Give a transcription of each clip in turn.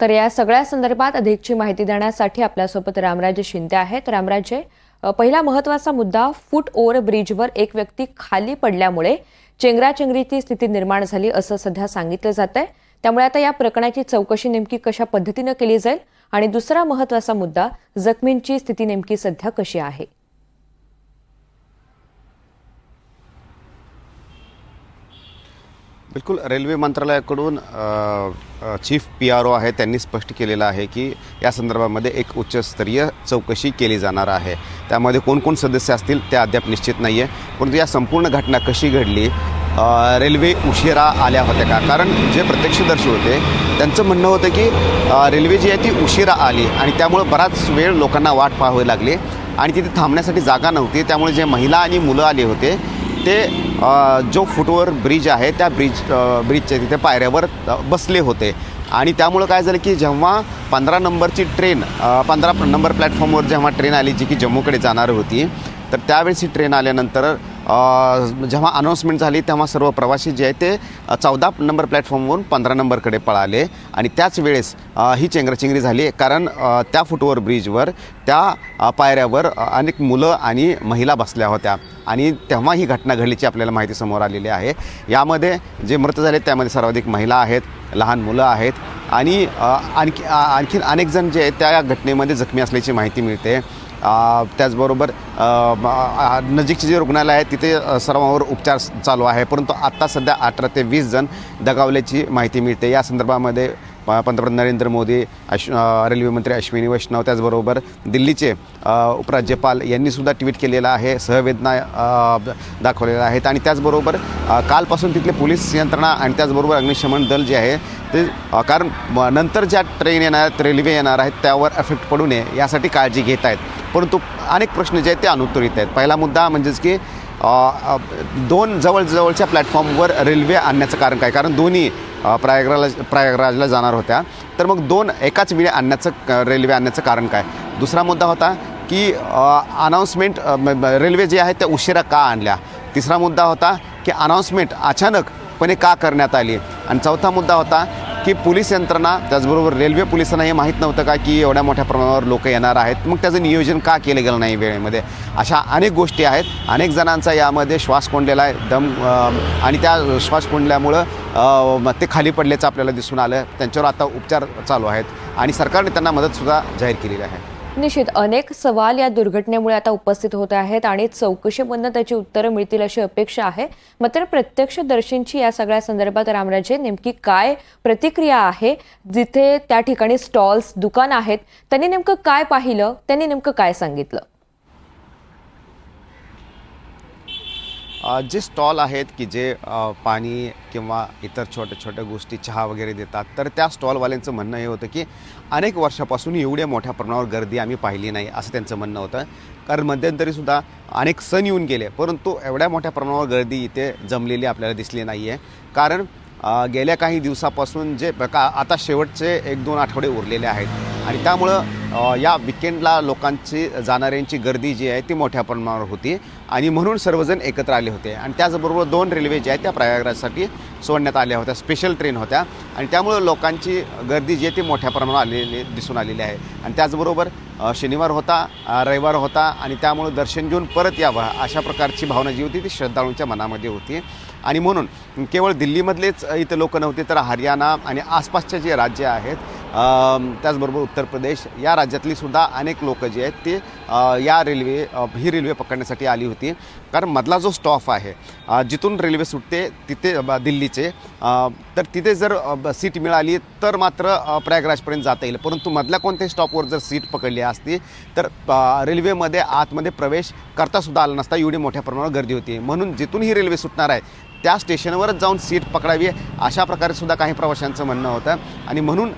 तर या सगळ्या संदर्भात अधिकची माहिती देण्यासाठी आपल्यासोबत रामराजे शिंदे आहेत। रामराजे, पहिला महत्त्वाचा मुद्दा, फूट ओव्हर ब्रिजवर एक व्यक्ती खाली पडल्यामुळे चेंगराचेंगरीची स्थिती निर्माण झाली असं सध्या सांगितलं जातंय। त्यामुळे आता या प्रकरणाची चौकशी नेमकी कशा पद्धतीने केली जाईल आणि दुसरा महत्त्वाचा मुद्दा, जखमींची स्थिती नेमकी सध्या कशी आहे? बिल्कुल, रेल्वे मंत्रालयाकडून चीफ PRO आहे त्यांनी स्पष्ट केलेलं आहे की या संदर्भामध्ये एक उच्चस्तरीय चौकशी केली जाणार आहे। त्यामध्ये कोण सदस्य असतील ते अद्याप निश्चित नाही आहे, परंतु या संपूर्ण घटना कशी घडली, रेल्वे उशिरा आल्या होत्या का? कारण जे प्रत्यक्षदर्शी होते त्यांचं म्हणणं होतं की रेल्वे जी आहे ती उशिरा आली आणि त्यामुळे बराच वेळ लोकांना वाट पाहावी लागली आणि तिथे थांबण्यासाठी जागा नव्हती। त्यामुळे जे महिला आणि मुलं आले होते ते जो फुटओव्हर ब्रिज आहे त्या ब्रिजच्या तिथे पायऱ्यावर बसले होते आणि त्यामुळं काय झालं की जेव्हा 15 नंबरची ट्रेन 15 नंबर प्लॅटफॉर्मवर जेव्हा ट्रेन आली जी की जम्मूकडे जाणार होती, तर त्यावेळेस ही ट्रेन आल्यानंतर जेव्हा अनाऊन्समेंट झाली तेव्हा सर्व प्रवासी जे आहे ते 14 नंबर प्लॅटफॉर्मवरून 15 नंबरकडे पळाले आणि त्याच वेळेस ही चेंगराचेंगरी झाली। कारण त्या फुटओव्हर ब्रिजवर त्या पायऱ्यावर अनेक मुलं आणि महिला बसल्या होत्या आणि तेव्हा ही घटना घडल्याची आपल्याला माहिती समोर आलेली आहे। यामध्ये जे मृत झाले त्यामध्ये सर्वाधिक महिला आहेत, लहान मुलं आहेत आणि आणखीन अनेक जण जे आहेत त्या घटनेमध्ये जखमी असल्याची माहिती मिळते। त्याचबरोबर नजीकचे जे रुग्णालय आहे तिथे सर्वांवर उपचार चालू आहे, परंतु आत्ता सध्या 18 ते 20 जण दगावल्याची माहिती मिळते। या संदर्भामध्ये पंतप्रधान नरेंद्र मोदी, रेल्वे मंत्री अश्विनी वैष्णव, त्याचबरोबर दिल्लीचे उपराज्यपाल यांनीसुद्धा ट्विट केलेलं आहे, सहवेदना दाखवलेल्या आहेत आणि त्याचबरोबर कालपासून तिथले पोलीस यंत्रणा आणि त्याचबरोबर अग्निशमन दल जे आहे ते कारण नंतर ज्या ट्रेन येणार आहेत, रेल्वे येणार आहेत त्यावर इफेक्ट पडू नये यासाठी काळजी घेत आहेत, परंतु अनेक प्रश्न जे आहेत ते अनुत्तरित आहेत। पहिला मुद्दा म्हणजेच की दोन जवळच्या प्लॅटफॉर्मवर रेल्वे आणण्याचं कारण काय? कारण दोन्ही प्रयागराजला जाणार होत्या, तर मग दोन एकाच वेळी रेल्वे आणण्याचं कारण काय? दुसरा मुद्दा होता की अनाऊन्समेंट रेल्वे जे आहे त्या उशिरा का आणल्या? तिसरा मुद्दा होता की अनाऊन्समेंट अचानकपणे का करण्यात आली? आणि चौथा मुद्दा होता की पोलीस यंत्रणा त्याचबरोबर रेल्वे पोलिसांना हे माहीत नव्हतं का की एवढ्या मोठ्या प्रमाणावर लोक येणार आहेत, मग त्याचं नियोजन का केलं गेलं नाही वेळेमध्ये? अशा अनेक गोष्टी आहेत। अनेक जणांचा यामध्ये श्वास कोंडलेला आहे, दम आणि त्या श्वास कोंडल्यामुळं ते खाली पडल्याचं आपल्याला दिसून आलं। त्यांच्यावर आता उपचार चालू आहेत आणि सरकारने त्यांना मदतसुद्धा जाहीर केलेली आहे। निश्चित अनेक सवाल या दुर्घटनेमुळे आता उपस्थित होत आहेत आणि चौकशीमधून त्याची उत्तरं मिळतील अशी अपेक्षा आहे। मात्र प्रत्यक्षदर्शींची या सगळ्या संदर्भात रामराजे नेमकी काय प्रतिक्रिया आहे? जिथे त्या ठिकाणी स्टॉल्स, दुकान आहेत, त्यांनी नेमकं काय पाहिलं, त्यांनी नेमकं काय सांगितलं? जे स्टॉल आहेत की जे पाणी किंवा इतर छोट्या गोष्टी, चहा वगैरे देतात, तर त्या स्टॉलवाल्यांचं म्हणणं हे होतं की अनेक वर्षापासून एवढ्या मोठ्या प्रमाणावर गर्दी आम्ही पाहिली नाही असं त्यांचं म्हणणं होतं। कारण मध्यंतरीसुद्धा अनेक सण येऊन गेले, परंतु एवढ्या मोठ्या प्रमाणावर गर्दी इथे जमलेली आपल्याला दिसली नाही आहे। कारण गेल्या काही दिवसापासून जे आता शेवटचे 1-2 आठवडे उरलेले आहेत आणि त्यामुळं या विकेंडला लोकांची जाणाऱ्यांची गर्दी जी आहे ती मोठ्या प्रमाणावर होती आणि म्हणून सर्वजण एकत्र आले होते आणि त्याचबरोबर 2 रेल्वे ज्या आहेत त्या प्रयागराजसाठी सोडण्यात आल्या होत्या, स्पेशल ट्रेन होत्या आणि त्यामुळं लोकांची गर्दी जी आहे ती मोठ्या प्रमाणावर दिसून आलेली आहे। आणि त्याचबरोबर शनिवार होता, रविवार होता आणि त्यामुळं दर्शन घेऊन परत यावं अशा प्रकारची भावना जी होती ती श्रद्धाळूंच्या मनामध्ये होती आणि म्हणून केवळ दिल्लीमधलेच इथं लोक नव्हते, तर हरियाणा आणि आसपासचे जे राज्य आहेत, त्याचबरोबर उत्तर प्रदेश या राज्यातली सुद्धा अनेक लोक जे आहेत ते ही रेल्वे पकडण्यासाठी आली होती। कारण मधला जो स्टॉप आहे जिथून रेल्वे सुटते तिथे दिल्लीचे, तर तिथे जर सीट मिळाली तर मात्र प्रयागराजपर्यंत जाता येईल, परंतु मधल्या कोणत्याही स्टॉपवर जर सीट पकडली असती तर रेल्वेमध्ये आतमध्ये प्रवेश करतासुद्धा आला नसता, एवढी मोठ्या प्रमाणावर गर्दी होती। म्हणून जिथून ही रेल्वे सुटणार आहे त्या स्टेशनवरच जाऊन सीट पकडावी अशा प्रकारे सुद्धा काही प्रवाशांचं म्हणणं होतं आणि म्हणून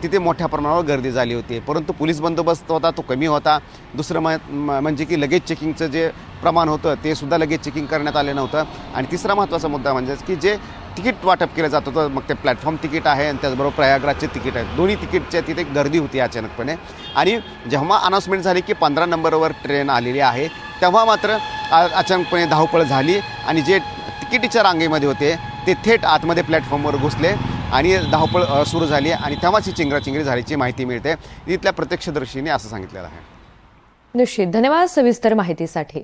तिथे मोठ्या प्रमाणावर गर्दी झाली होती। परंतु पोलीस बंदोबस्त होता तो कमी होता। दुसरं म्हणजे की लगेच चेकिंगचं जे प्रमाण होतं ते सुद्धा लगेच चेकिंग करण्यात आलं नव्हतं आणि तिसरा महत्त्वाचा मुद्दा म्हणजेच की जे तिकीट वाटप केलं जात होतं, मग ते प्लॅटफॉर्म तिकीट आहे आणि त्याचबरोबर प्रयागराजचे तिकीट आहेत, दोन्ही तिकीटच्या तिथे गर्दी होती अचानकपणे। आणि जेव्हा अनाऊन्समेंट झाली की 15 नंबरवर ट्रेन आलेली आहे तेव्हा मात्र अचानकपणे धावपळ झाली आणि जे तिकिटीच्या रांगेमध्ये होते ते थेट आतमध्ये प्लॅटफॉर्मवर घुसले आणि धावपळ सुरू झाली आणि तेव्हाच ही चेंगराचेंगरी झाल्याची माहिती मिळते. इथल्या प्रत्यक्षदर्शीने असं सांगितलेलं आहे. निश्चित. धन्यवाद सविस्तर माहितीसाठी.